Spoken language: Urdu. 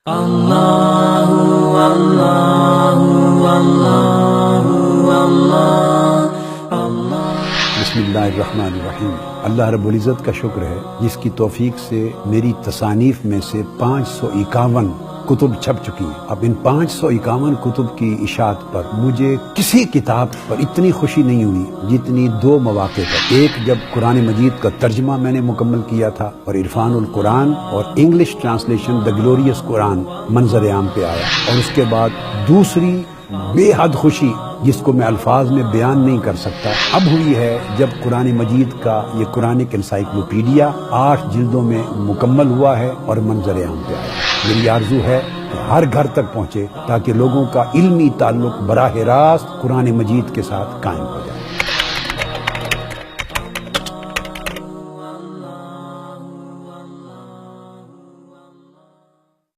اللہ اللہ اللہ اللہ۔ بسم اللہ الرحمن الرحیم۔ اللہ رب العزت کا شکر ہے جس کی توفیق سے میری تصانیف میں سے 551 کتب چھپ چکی ہیں۔ اب ان 551 کتب کی اشاعت پر مجھے کسی کتاب پر اتنی خوشی نہیں ہوئی جتنی دو مواقع پر۔ ایک جب قرآن مجید کا ترجمہ میں نے مکمل کیا تھا اور عرفان القرآن اور انگلش ٹرانسلیشن دا گلوریس قرآن منظر عام پہ آیا، اور اس کے بعد دوسری بے حد خوشی جس کو میں الفاظ میں بیان نہیں کر سکتا اب ہوئی ہے جب قرآن مجید کا یہ قرآنک انسائکلوپیڈیا 8 جلدوں میں مکمل ہوا ہے اور منظر عام پہ آیا۔ میری آرزو ہے کہ ہر گھر تک پہنچے تاکہ لوگوں کا علمی تعلق براہ راست قرآن مجید کے ساتھ قائم ہو۔